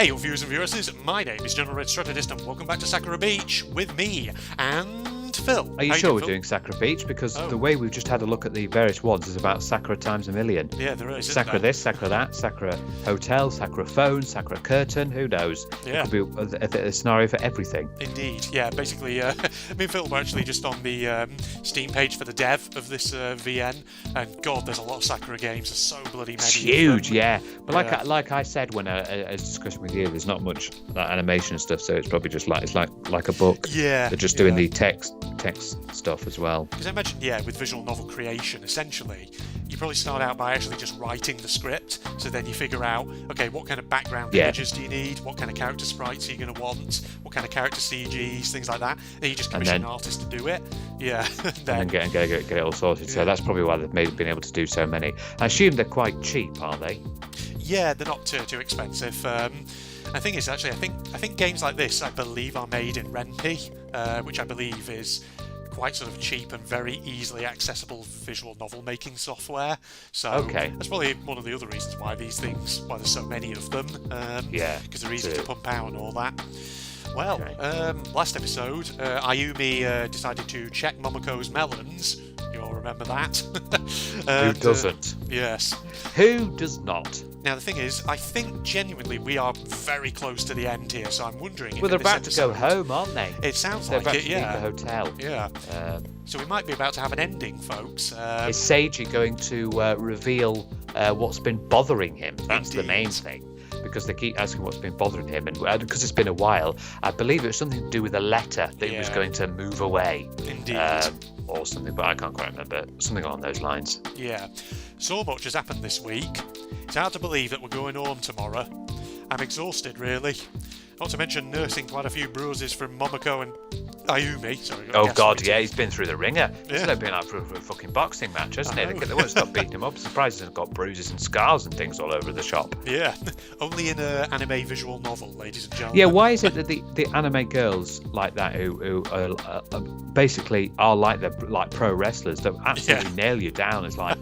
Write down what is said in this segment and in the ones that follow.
Hey, your viewers and viewers, my name is General Red Strategist, and welcome back to Sakura Beach with me and Phil. Are you sure we're doing Sakura Beach? Because the way we've just had a look at the various ones is about Sakura times a million. Yeah, there is. Sakura this, Sakura that, Sakura Hotel, Sakura Phone, Sakura Curtain, who knows? Yeah. It could be a scenario for everything. Indeed, yeah, basically, me and Phil were actually just on the Steam page for the dev of this VN, and God, there's a lot of Sakura games, there's so bloody many. It's huge, yeah. But like I said when I was discussing with you, there's not much animation stuff, so it's probably just like a book. Yeah. They're just doing the text stuff as well. Because I imagine, with visual novel creation, essentially, you probably start out by actually just writing the script, so then you figure out, okay, what kind of background images do you need, what kind of character sprites are you going to want, what kind of character CGs, things like that. Then you just commission an artist to do it. Yeah. and then get it all sorted. Yeah. So that's probably why they've been able to do so many. I assume they're quite cheap, aren't they? Yeah, they're not too expensive. The thing is, actually, I think games like this, I believe, are made in Ren'Py, which I believe is quite sort of cheap and very easily accessible visual novel making software. So that's probably one of the other reasons why there's so many of them. Because they're easy to pump out and all that. Well, last episode, Ayumi decided to check Momoko's melons. You all remember that? Who doesn't? Yes. Who does not? Now, the thing is, I think genuinely we are very close to the end here, so I'm wondering if they're about to go home, aren't they? It sounds like it, yeah. They're about to leave the hotel. Yeah. So we might be about to have an ending, folks. Is Seiji going to reveal what's been bothering him? That's the main thing. Because they keep asking what's been bothering him, and because it's been a while, I believe it was something to do with a letter that he was going to move away. Indeed. Or something, but I can't quite remember. Something along those lines. Yeah. So much has happened this week. It's hard to believe that we're going home tomorrow. I'm exhausted, really. Not to mention nursing quite a few bruises from Momoko and Ayumi. Sorry, God, he's been through the ringer. It's like been out for a fucking boxing match, hasn't it? They won't stop beating him up. Surprised he's got bruises and scars and things all over the shop. Yeah, only in an anime visual novel, ladies and gentlemen. Yeah, why is it that the anime girls like that who basically are like pro wrestlers that absolutely nail you down as like...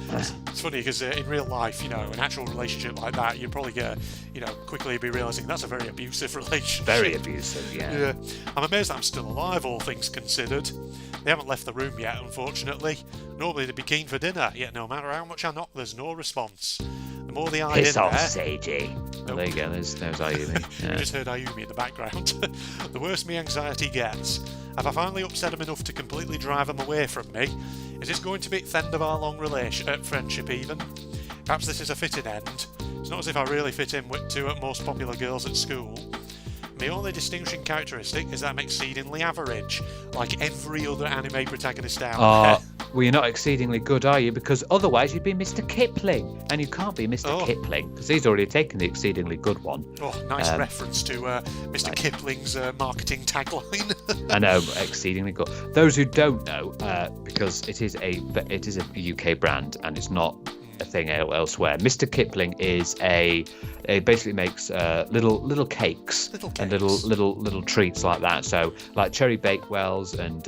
It's funny because in real life, an actual relationship like that, you'd probably quickly be realising that's a very abusive relationship. Very abusive, yeah. I'm amazed that I'm still alive, all things considered. They haven't left the room yet, unfortunately. Normally they'd be keen for dinner, yet no matter how much I knock, there's no response. The more they eye in off, there... Seiji. There you go, there's Ayumi. You just heard Ayumi in the background. The worse me anxiety gets. Have I finally upset them enough to completely drive them away from me? Is this going to be the end of our long friendship even? Perhaps this is a fitting end. It's not as if I really fit in with two at most popular girls at school. My only distinguishing characteristic is that I'm exceedingly average, like every other anime protagonist out there. Well, you're not exceedingly good, are you? Because otherwise you'd be Mr. Kipling. And you can't be Mr. Kipling, because he's already taken the exceedingly good one. Oh, nice reference to Mr. Kipling's marketing tagline. I know, exceedingly good. Those who don't know, because it is a UK brand and it's not a thing elsewhere. Mr. Kipling is it basically makes little cakes and little treats like that. So like cherry bakewells and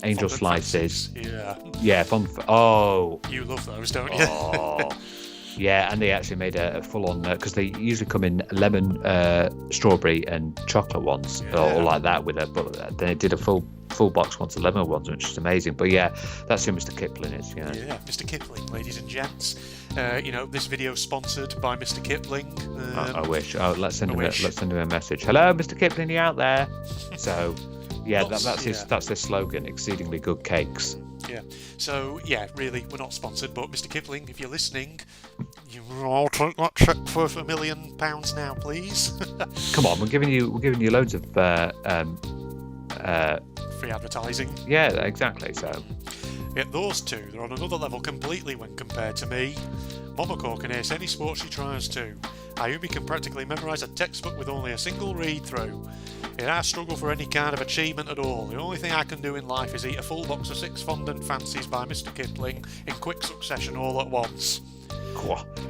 angel slices. Yeah. You love those, don't you? Yeah, and they actually made a full-on because they usually come in lemon, strawberry, and chocolate ones, or like that. But they did a full box once, the lemon ones, which is amazing. But yeah, that's who Mr. Kipling is. Yeah, Mr. Kipling, ladies and gents. This video sponsored by Mr. Kipling. I wish. Let's send him a message. Hello, Mr. Kipling, you out there? So. Yeah, that's his slogan, exceedingly good cakes. Yeah. So, really, we're not sponsored, but Mr. Kipling, if you're listening, I'll take that check for £1 million now, please. Come on, we're giving you loads of free advertising. Yeah, exactly. So. Yet those two, they're on another level completely when compared to me. Momoko can ace any sport she tries to. Ayumi can practically memorise a textbook with only a single read-through. Yet I struggle for any kind of achievement at all. The only thing I can do in life is eat a full box of 6 fondant fancies by Mr. Kipling in quick succession all at once.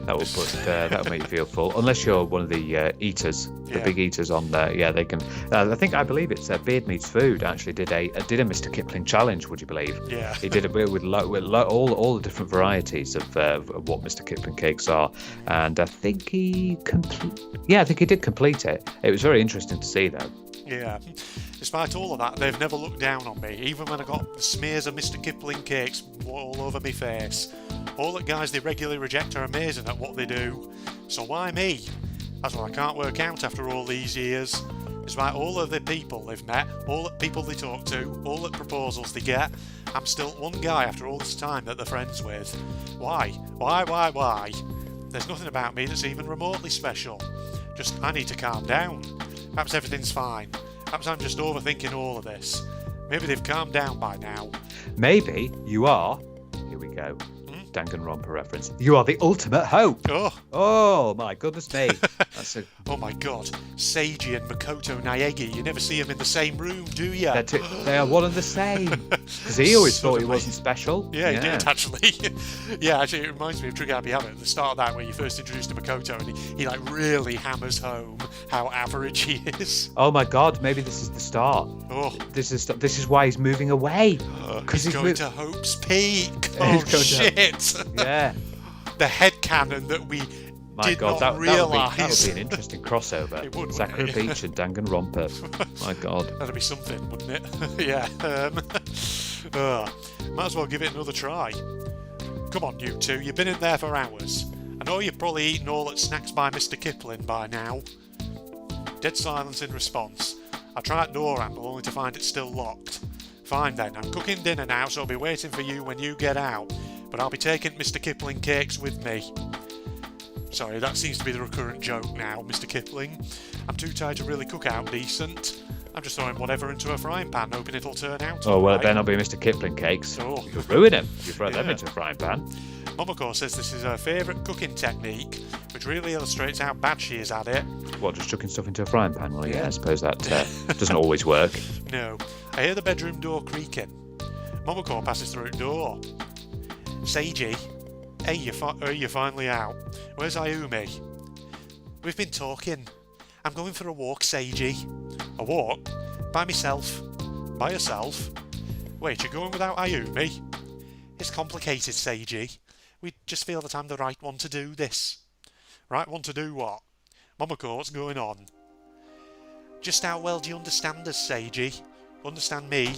That would make you feel full. Unless you're one of the eaters, the big eaters on there. Yeah, they can. I believe it's Beard Meets Food actually did a Mr. Kipling challenge. Would you believe? Yeah. He did a bit with all the different varieties of what Mr. Kipling cakes are, and I think he did complete it. It was very interesting to see though. Yeah. Despite all of that, they've never looked down on me, even when I got the smears of Mr. Kipling cakes all over my face. All the guys they regularly reject are amazing at what they do. So why me? That's what I can't work out after all these years. Despite all of the people they've met, all the people they talk to, all the proposals they get, I'm still one guy after all this time that they're friends with. Why? Why? There's nothing about me that's even remotely special. Just, I need to calm down. Perhaps everything's fine. Perhaps I'm just overthinking all of this. Maybe they've calmed down by now. Maybe you are. Here we go. Danganronpa reference. You are the ultimate hope. Oh my goodness me. Oh my god. Seiji and Makoto Naegi. You never see them in the same room, do you? They are one and the same. Because he always thought he wasn't special. Yeah, he did actually. Yeah, actually, it reminds me of Trigger Happy Habit at the start of that, where you first introduced to Makoto, and he like really hammers home how average he is. Oh my god, maybe this is the start. This is why he's moving away. Because he's going to Hope's Peak. Oh shit. Yeah. The headcanon that we did not realise. That would be an interesting crossover. It would, Sakura wouldn't it? Beach and Danganronpa. My god. That'd be something, wouldn't it? Yeah. Might as well give it another try. Come on, you two. You've been in there for hours. I know you've probably eaten all that snacks by Mr. Kipling by now. Dead silence in response. I tried door handle only to find it still locked. Fine then, I'm cooking dinner now, so I'll be waiting for you when you get out. But I'll be taking Mr. Kipling cakes with me. Sorry, that seems to be the recurrent joke now, Mr. Kipling. I'm too tired to really cook out decent. I'm just throwing whatever into a frying pan, hoping it'll turn out. Oh, well, right. then I'll be Mr. Kipling cakes. You'll ruin them. You throw them into a frying pan. Momoko says this is her favourite cooking technique, which really illustrates how bad she is at it. What, just chucking stuff into a frying pan? Well, yeah, I suppose that doesn't always work. No. I hear the bedroom door creaking. Momoko passes through the door. Seiji, hey, you're finally out. Where's Ayumi? We've been talking. I'm going for a walk, Seiji. A walk? By myself. By yourself? Wait, you're going without Ayumi? It's complicated, Seiji. We just feel that I'm the right one to do this. Right one to do what? Momoko, what's going on? Just how well do you understand us, Seiji? Understand me?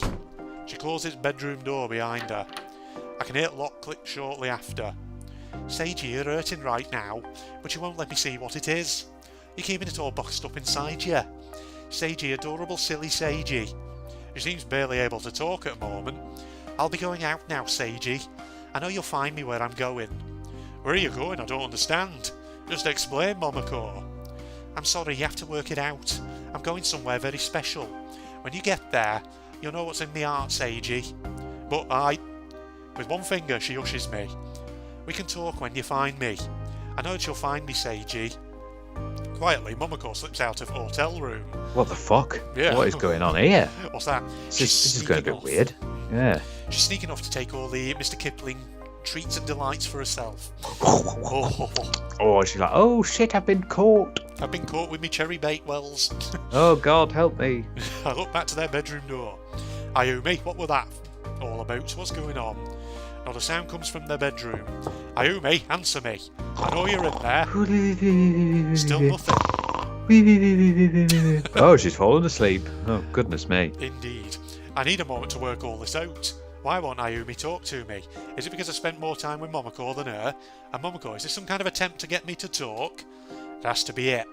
She closes the bedroom door behind her. I can hear it lock click shortly after. Seiji, you're hurting right now, but you won't let me see what it is. You're keeping it all boxed up inside you. Seiji, adorable silly Seiji. She seems barely able to talk at the moment. I'll be going out now, Seiji. I know you'll find me where I'm going. Where are you going? I don't understand. Just explain, Momoko. I'm sorry, you have to work it out. I'm going somewhere very special. When you get there, you'll know what's in my heart, Seiji. But With one finger, she hushes me. We can talk when you find me. I know that you'll find me, Seiji. Quietly, Momoko slips out of the hotel room. What the fuck? Yeah. What is going on here? What's that? This is going a bit weird. Yeah. She's sneaking off to take all the Mr. Kipling treats and delights for herself. Oh, she's like, oh shit, I've been caught. I've been caught with me cherry bakewells. Oh God, help me. I look back to their bedroom door. Ayumi, what were that all about? What's going on? Not a sound comes from their bedroom. Ayumi, answer me. I know you're in there. Still nothing. Oh, she's fallen asleep. Oh, goodness me. Indeed. I need a moment to work all this out. Why won't Ayumi talk to me? Is it because I spent more time with Momoko than her? And Momoko, is this some kind of attempt to get me to talk? It has to be it.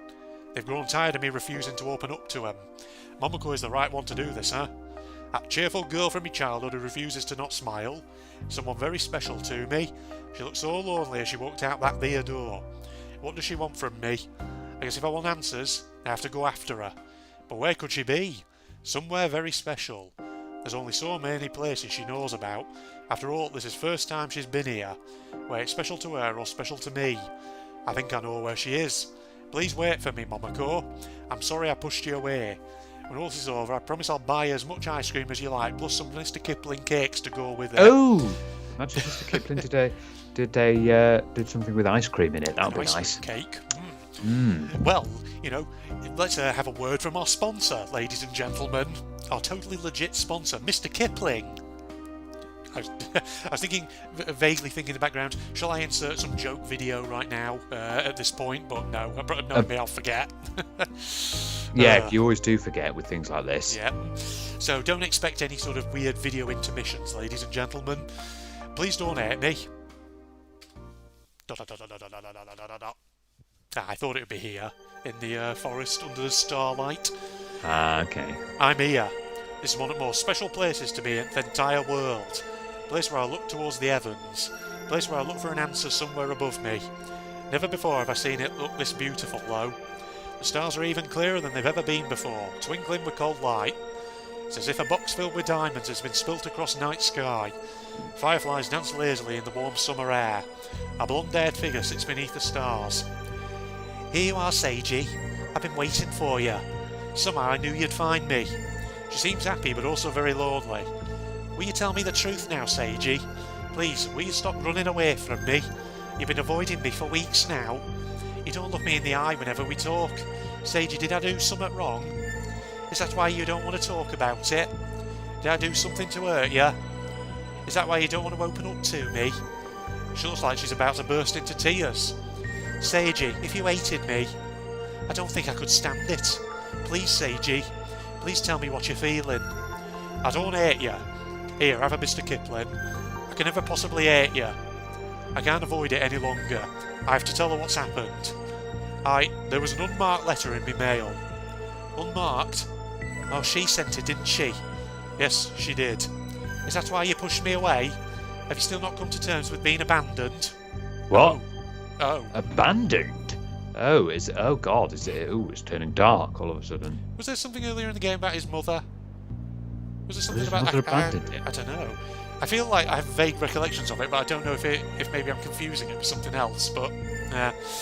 They've grown tired of me refusing to open up to them. Momoko is the right one to do this, huh? That cheerful girl from my childhood who refuses to not smile. Someone very special to me. She looked so lonely as she walked out that there door. What does she want from me? I guess if I want answers, I have to go after her. But where could she be? Somewhere very special. There's only so many places she knows about. After all, this is the first time she's been here. Where it's special to her or special to me. I think I know where she is. Please wait for me, Momoko. I'm sorry I pushed you away. When all this is over, I promise I'll buy you as much ice cream as you like, plus some Mr. Kipling cakes to go with it. Oh! Imagine Mr. Kipling did something with ice cream in it. That would be Ice nice. cream cake. Well, let's have a word from our sponsor, ladies and gentlemen. Our totally legit sponsor, Mr. Kipling. I was vaguely thinking in the background, shall I insert some joke video right now at this point? But no, I'll forget. Yeah, you always do forget with things like this. Yeah. So don't expect any sort of weird video intermissions, ladies and gentlemen. Please don't hate me. I thought it would be here, in the forest under the starlight. Okay. I'm here. This is one of the most special places to be in the entire world. A place where I look towards the heavens. A place where I look for an answer somewhere above me. Never before have I seen it look this beautiful, though. The stars are even clearer than they've ever been before, twinkling with cold light. It's as if a box filled with diamonds has been spilt across night sky. Fireflies dance lazily in the warm summer air. A blonde-haired figure sits beneath the stars. Here you are, Seiji. I've been waiting for you. Somehow I knew you'd find me. She seems happy, but also very lonely. Will you tell me the truth now, Seiji? Please, will you stop running away from me? You've been avoiding me for weeks now. You don't look me in the eye whenever we talk. Seiji, did I do something wrong? Is that why you don't want to talk about it? Did I do something to hurt you? Is that why you don't want to open up to me? She looks like she's about to burst into tears. Seiji, if you hated me, I don't think I could stand it. Please, Seiji, please tell me what you're feeling. I don't hate you. Here, have a Mr. Kipling. I can never possibly hate you. I can't avoid it any longer. I have to tell her what's happened. There was an unmarked letter in my mail. Unmarked? Oh, she sent it, didn't she? Yes, she did. Is that why you pushed me away? Have you still not come to terms with being abandoned? What? Oh. Abandoned? Oh God, is it? Oh, it's turning dark all of a sudden. Was there something earlier in the game about his mother? Was there something His about... mother abandoned him? I don't know. I feel like I have vague recollections of it, but I don't know if maybe I'm confusing it with something else, but...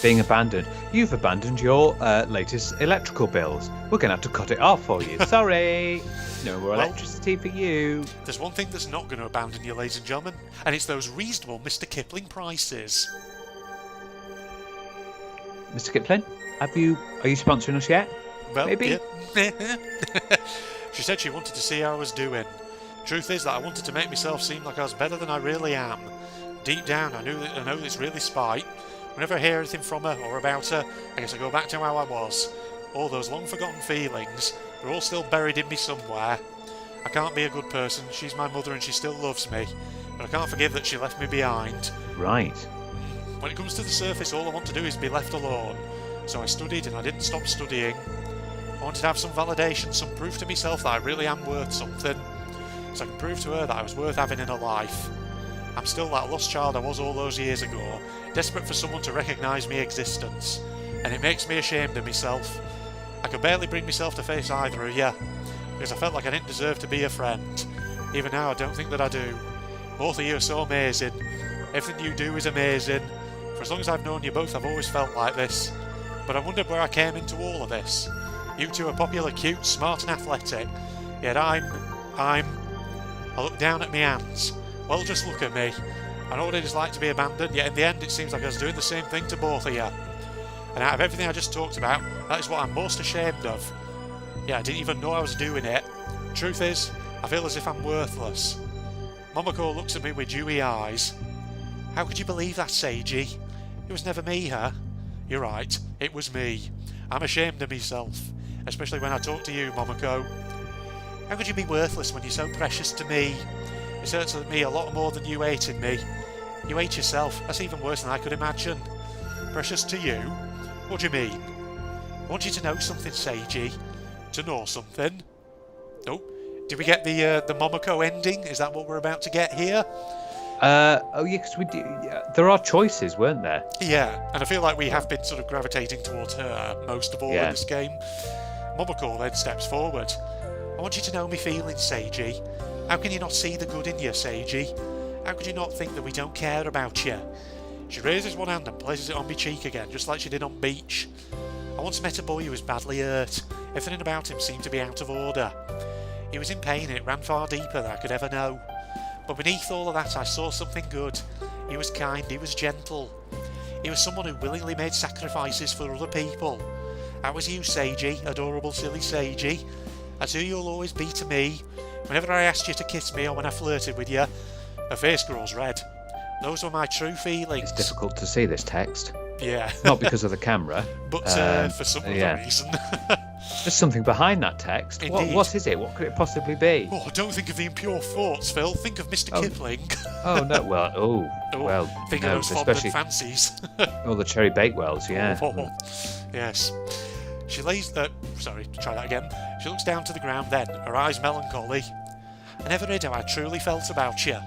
Being abandoned. You've abandoned your latest electrical bills. We're going to have to cut it off for you. Sorry. No more electricity for you. There's one thing that's not going to abandon you, ladies and gentlemen, and it's those reasonable Mr. Kipling prices. Mr. Kipling, are you sponsoring us yet? Well, maybe. Yeah. She said she wanted to see how I was doing. Truth is that I wanted to make myself seem like I was better than I really am. Deep down, I know it's really spite. Whenever I hear anything from her or about her, I guess I go back to how I was. All those long-forgotten feelings, they're all still buried in me somewhere. I can't be a good person, she's my mother and she still loves me, but I can't forgive that she left me behind. Right. When it comes to the surface, all I want to do is be left alone. So I studied and I didn't stop studying. I wanted to have some validation, some proof to myself that I really am worth something. So I can prove to her that I was worth having in her life. I'm still that lost child I was all those years ago, desperate for someone to recognise my existence, and it makes me ashamed of myself. I could barely bring myself to face either of you, because I felt like I didn't deserve to be a friend. Even now I don't think that I do. Both of you are so amazing. Everything you do is amazing. For as long as I've known you both, I've always felt like this. But I wondered where I came into all of this. You two are popular, cute, smart and athletic, yet I look down at my hands. Well, just look at me. I know what it is like to be abandoned, yet in the end it seems like I was doing the same thing to both of you. And out of everything I just talked about, that is what I'm most ashamed of. Yeah, I didn't even know I was doing it. Truth is, I feel as if I'm worthless. Momoko looks at me with dewy eyes. How could you believe that, Seiji? It was never me, huh? You're right, it was me. I'm ashamed of myself, especially when I talk to you, Momoko. How could you be worthless when you're so precious to me? It hurts me a lot more than you hating me. You hate yourself, that's even worse than I could imagine. Precious to you? What do you mean? I want you to know something, Seiji. To know something? Oh, did we get the Momoko ending? Is that what we're about to get here? Oh yeah, because we do. There are choices, weren't there? Yeah, and I feel like we have been sort of gravitating towards her most of all in this game. Momoko then steps forward. I want you to know me feelings, Seiji. How can you not see the good in you, Seiji? How could you not think that we don't care about you? She raises one hand and places it on my cheek again, just like she did on Beach. I once met a boy who was badly hurt. Everything about him seemed to be out of order. He was in pain and it ran far deeper than I could ever know. But beneath all of that I saw something good. He was kind, he was gentle. He was someone who willingly made sacrifices for other people. That was you, Seiji, adorable silly Seiji. That's who you'll always be to me. Whenever I asked you to kiss me or when I flirted with you, her face grows red. Those were my true feelings. It's difficult to see this text. Yeah. Not because of the camera. But for some other reason. There's something behind that text. What is it? What could it possibly be? Oh, don't think of the impure thoughts, Phil. Think of Mr. Kipling. Oh, no. Well, think of those forbidden fancies. All the cherry bakewells, yeah. Oh, yes. She lays... sorry, try that again. She looks down to the ground then, her eyes melancholy. I never hid how I truly felt about you.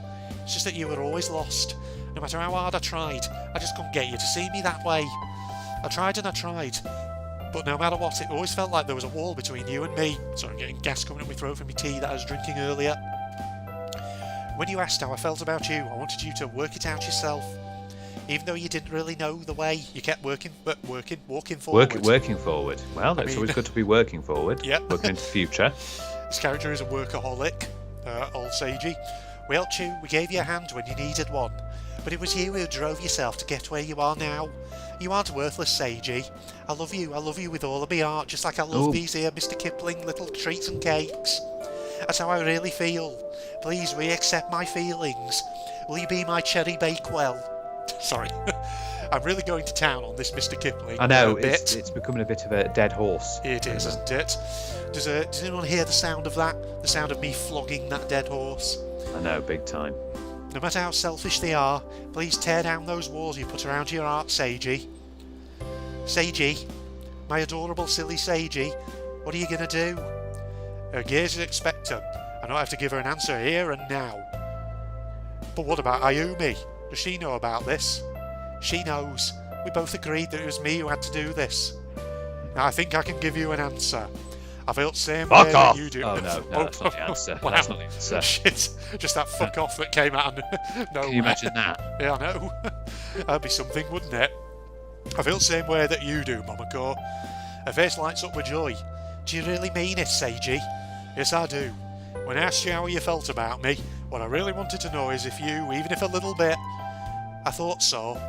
It's just that you were always lost. No matter how hard I tried, I just couldn't get you to see me that way. I tried and I tried. But no matter what, it always felt like there was a wall between you and me. Sorry, I'm getting gas coming up my throat from my tea that I was drinking earlier. When you asked how I felt about you, I wanted you to work it out yourself. Even though you didn't really know the way, you kept walking forward. Working forward. Well, it's always good to be working forward. Yep. Working into the future. This character is a workaholic, old Seiji. We helped you, we gave you a hand when you needed one. But it was you who drove yourself to get where you are now. You aren't worthless, Seiji. I love you with all of my heart, just like I love these here Mr. Kipling little treats and cakes. That's how I really feel. Please, will you accept my feelings? Will you be my cherry bakewell? Sorry. I'm really going to town on this Mr. Kipling. I know, it's becoming a bit of a dead horse. It is, isn't it? Does anyone hear the sound of that? The sound of me flogging that dead horse? I know, big time. No matter how selfish they are, please tear down those walls you put around your heart, Seiji. Seiji, my adorable silly Seiji, what are you going to do? Her gaze is expectant. I don't have to give her an answer here and now. But what about Ayumi? Does she know about this? She knows. We both agreed that it was me who had to do this. Now I think I can give you an answer. I felt the same way that you do. Oh no, that's not the answer. Wow. That's not the answer. Shit, just that fuck off that came out of nowhere. Can you imagine that? Yeah, I know. That'd be something, wouldn't it? I feel the same way that you do, Momoko. Her face lights up with joy. Do you really mean it, Seiji? Yes, I do. When I asked you how you felt about me, what I really wanted to know is if you, even if a little bit... I thought so.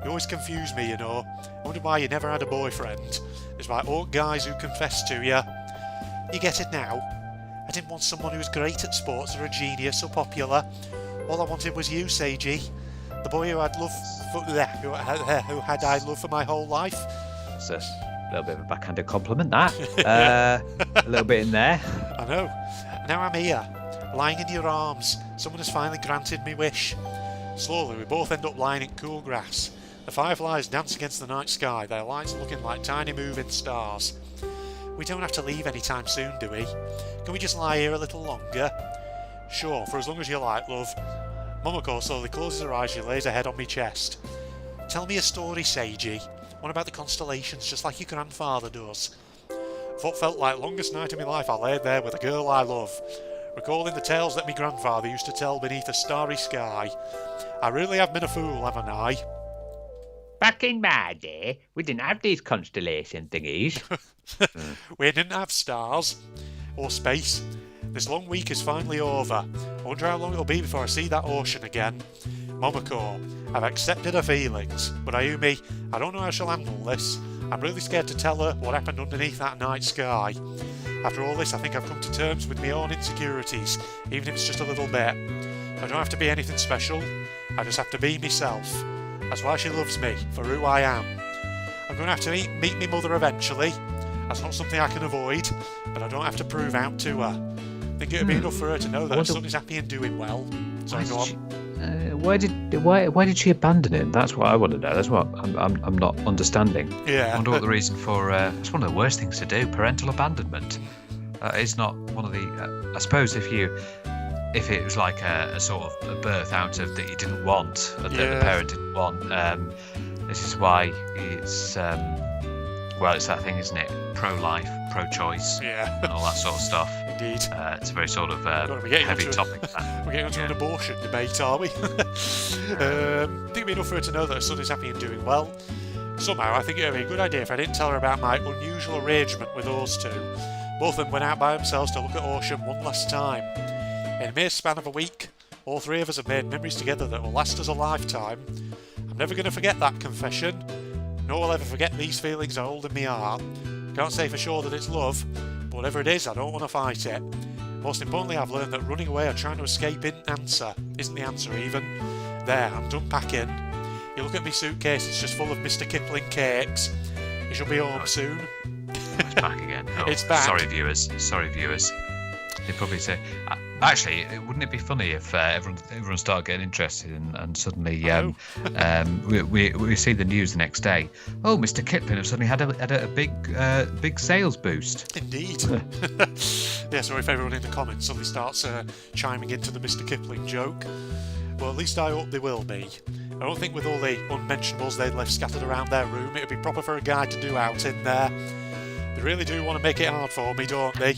You always confuse me, you know. I wonder why you never had a boyfriend. Despite all guys who confessed to you. You get it now? I didn't want someone who was great at sports or a genius or popular. All I wanted was you, Seiji. The boy who I'd love for, who had I love for my whole life. It's a little bit of a backhanded compliment, that. A little bit in there. I know. Now I'm here, lying in your arms. Someone has finally granted me wish. Slowly, we both end up lying in cool grass. The fireflies dance against the night sky, their lights looking like tiny moving stars. We don't have to leave anytime soon, do we? Can we just lie here a little longer? Sure, for as long as you like, love. Momoko slowly closes her eyes, she lays her head on my chest. Tell me a story, Seiji. One about the constellations, just like your grandfather does. For what felt like longest night of my life, I laid there with a girl I love, recalling the tales that my grandfather used to tell beneath a starry sky. I really have been a fool, haven't I? Back in my day, we didn't have these constellation thingies. We didn't have stars. Or space. This long week is finally over. I wonder how long it'll be before I see that ocean again. Momoko, I've accepted her feelings, but Ayumi, I don't know how she'll handle this. I'm really scared to tell her what happened underneath that night sky. After all this, I think I've come to terms with my own insecurities, even if it's just a little bit. I don't have to be anything special, I just have to be myself. That's why she loves me, for who I am. I'm going to have to meet my mother eventually. That's not something I can avoid, but I don't have to prove out to her. I think it would be enough for her to know that her son is happy and doing well. So go on. Why did she abandon him? That's what I want to know. That's what I'm not understanding. Yeah. I wonder what the reason for. It's one of the worst things to do. Parental abandonment. It's not one of the. I suppose if it was like a sort of a birth out of that you didn't want, that the parent didn't want. This is why it's. Well, it's that thing, isn't it? Pro-life, pro-choice, and all that sort of stuff. Indeed. It's a very sort of heavy topic. We're getting onto an abortion debate, are we? I think it'd be enough for her to know that her son is happy and doing well. Somehow, I think it would be a good idea if I didn't tell her about my unusual arrangement with those two. Both of them went out by themselves to look at ocean one last time. In a mere span of a week, All three of us have made memories together that will last us a lifetime. I'm never going to forget that confession, nor will I ever forget these feelings I hold in my heart. Can't say for sure that it's love, but whatever it is, I don't want to fight it. Most importantly, I've learned that running away or trying to escape isn't the answer even. There, I'm done packing. You look at my suitcase, it's just full of Mr. Kipling cakes. You shall be home soon. It's back again. Oh, It's back. Sorry, viewers. They probably say. Actually, wouldn't it be funny if everyone started getting interested and suddenly we see the news the next day? Oh, Mr. Kipling has suddenly had a big sales boost. Indeed. Yeah, so if everyone in the comments suddenly starts chiming into the Mr. Kipling joke, well, at least I hope they will be. I don't think with all the unmentionables they'd left scattered around their room, it'd be proper for a guy to do out in there. They really do want to make it hard for me, don't they?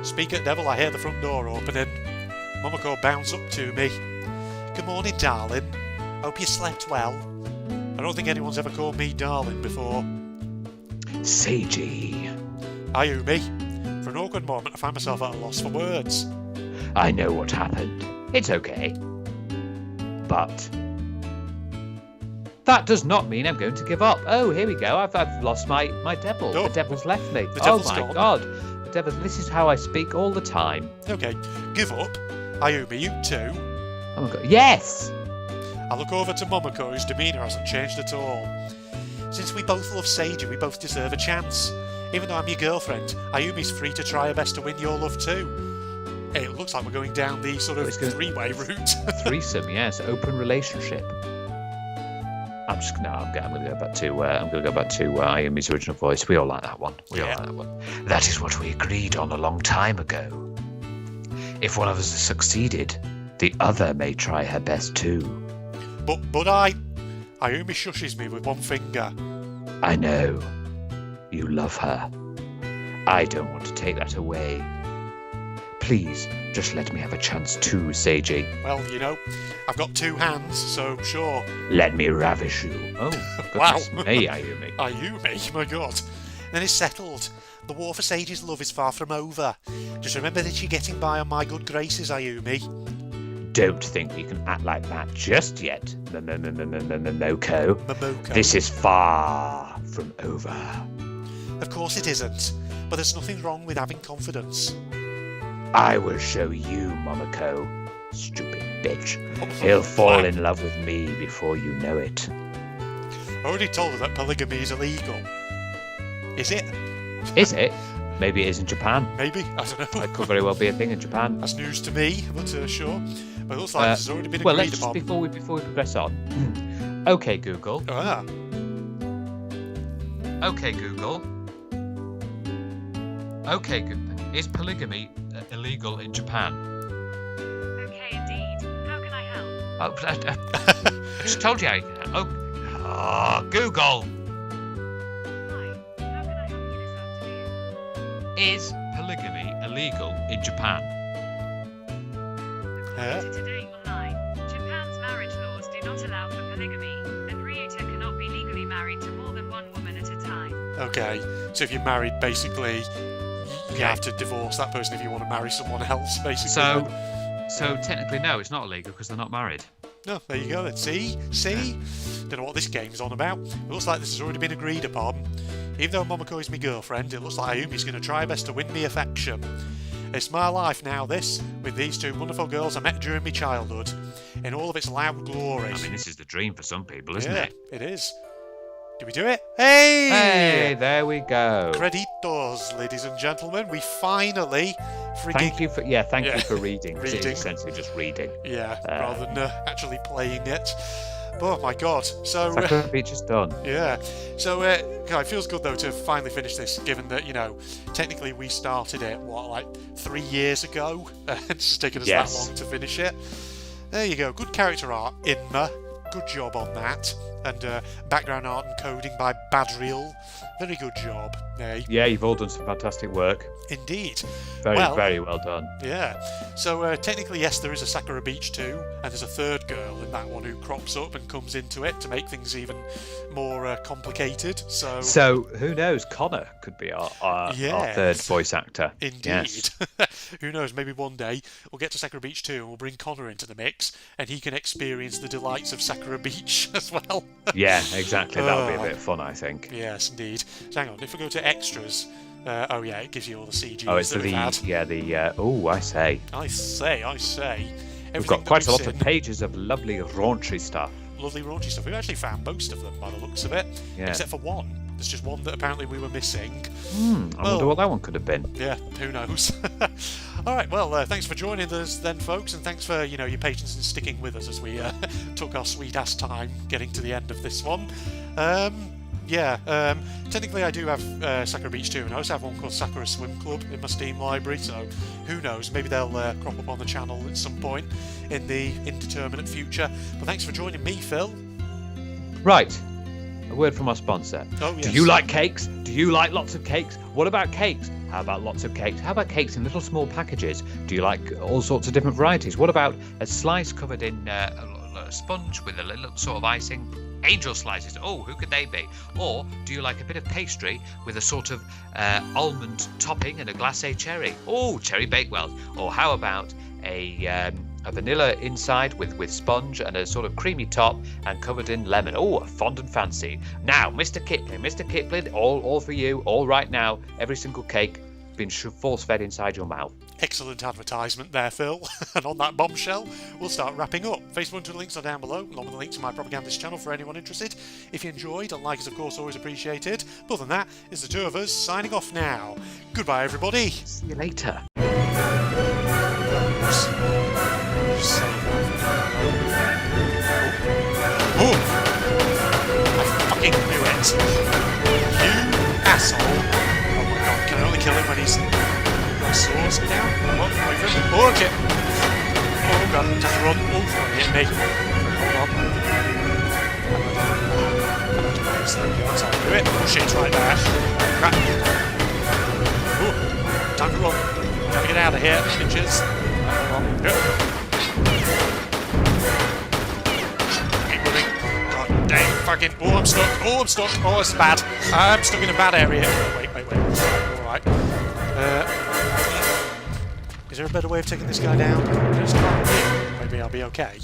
Speak at devil, I hear the front door opening. Momoko bounds up to me. Good morning, darling. Hope you slept well. I don't think anyone's ever called me darling before. Seiji. Ayumi. For an awkward moment, I found myself at a loss for words. I know what happened. It's okay. But that does not mean I'm going to give up. Oh, here we go. I've lost my devil. Oh. The devil's left me. The devil's my gone. God. The devil. This is how I speak all the time. Okay, give up. Ayumi, you too. Oh my God. Yes! I look over to Momoko, whose demeanour hasn't changed at all. Since we both love Seiji, we both deserve a chance. Even though I'm your girlfriend, Ayumi's free to try her best to win your love too. It looks like we're going down the sort of three-way route. Threesome, yes. Open relationship. I'm going to go back to Ayumi's original voice. We all like that one. That is what we agreed on a long time ago. If one of us has succeeded, the other may try her best too. But Ayumi shushes me with one finger. I know. You love her. I don't want to take that away. Please, just let me have a chance too, Seiji. Well, you know, I've got two hands, so sure. Let me ravish you. Oh, Wow. goodness me, Ayumi. Ayumi, my God. Then it's settled. The war for Seiji's love is far from over. Just remember that you're getting by on my good graces, Ayumi. Don't think you can act like that just yet, Momoko. Momoko. This is far from over. Of course it isn't, but there's nothing wrong with having confidence. I will show you, Momoko. Stupid bitch. He'll fall in love with me before you know it. I already told her that polygamy is illegal. Is it? Is it? Maybe it is in Japan. Maybe, I don't know. It could very well be a thing in Japan. That's news to me, but sure. But it looks like this has already been well, agreed let's upon. before we progress on. Okay, Google. Ah, Okay, Google. Okay, is polygamy illegal in Japan? Okay, indeed. How can I help? I just told you. Google. Hi, how can I help you this afternoon? Is polygamy illegal in Japan? According to Today Online, Japan's marriage laws do not allow for polygamy, and Ryuta cannot be legally married to more than one woman at a time. okay. So if you're married, basically, you have to divorce that person if you want to marry someone else, basically. So technically, no, it's not illegal because they're not married. No, there you go then. See? Don't know what this game's on about. It looks like this has already been agreed upon. Even though Momoko is my girlfriend, it looks like Ayumi's going to try her best to win me affection. It's my life now, this, with these two wonderful girls I met during my childhood, in all of its loud glory. I mean, this is the dream for some people, isn't Yeah, it? it is. Did we do it? Hey! Hey, there we go. Creditos, ladies and gentlemen. We finally Thank you for you for reading. Reading. It's essentially just reading. Yeah, rather than actually playing it. Oh my God! So Sakura Beach is done. yeah, so it feels good though to finally finish this. Given that technically we started it like 3 years ago, it's just taken us that long to finish it. There you go. Good character art, Inma. Good job on that. and background art and coding by Badriel. Very good job, eh? Yeah, you've all done some fantastic work. Indeed. Very well done. Yeah. So technically, yes, there is a Sakura Beach too, and there's a third girl in that one who crops up and comes into it to make things even more complicated. So who knows? Connor could be our third voice actor. Indeed. Yes. Who knows? Maybe one day we'll get to Sakura Beach 2 and we'll bring Connor into the mix, and he can experience the delights of Sakura Beach as well. Yeah, exactly. That would be a bit fun, I think. Yes, indeed. So hang on, if we go to extras, it gives you all the CGs Oh, it's that we've had. I say. I say. We've got quite a lot of pages of lovely raunchy stuff. Lovely raunchy stuff. We've actually found most of them by the looks of it, except for one. There's just one that apparently we were missing. I wonder what that one could have been. Yeah, who knows? All right, well, thanks for joining us then, folks, and thanks for your patience in sticking with us as we took our sweet-ass time getting to the end of this one. Technically I do have Sakura Beach 2, and I also have one called Sakura Swim Club in my Steam library, so who knows, maybe they'll crop up on the channel at some point in the indeterminate future. But thanks for joining me, Phil. Right. A word from our sponsor. Oh, yes. Do you like cakes? Do you like lots of cakes? What about cakes? How about lots of cakes? How about cakes in little small packages? Do you like all sorts of different varieties? What about a slice covered in a sponge with a little sort of icing? Angel slices. Oh, who could they be? Or do you like a bit of pastry with a sort of almond topping and a glacé cherry? Oh, cherry bakewells. Or how about a vanilla inside with sponge and a sort of creamy top and covered in lemon? Oh, fondant fancy. Now, Mr. Kipling, all for you, all right now. Every single cake being force-fed inside your mouth. Excellent advertisement there, Phil. And on that bombshell, we'll start wrapping up. Facebook and Twitter links are down below, along with the link to my propagandist channel for anyone interested. If you enjoyed, a like is of course always appreciated. But other than that, it's the two of us signing off now. Goodbye, everybody. See you later. Oh! I fucking knew it! You asshole! Oh my god, can I only kill him when he's got swords now? What? Oh, okay! Oh god, just run! Oh, he hit me! Hold on. That's how I do it. Oh shit, right there. Crap. Oh, time to run. Gotta get out of here, bitches. Hold on. Keep moving. God dang, fucking. Oh, I'm stuck. Oh, this is bad. I'm stuck in a bad area. Oh, wait. Alright. Is there a better way of taking this guy down? Just maybe I'll be okay.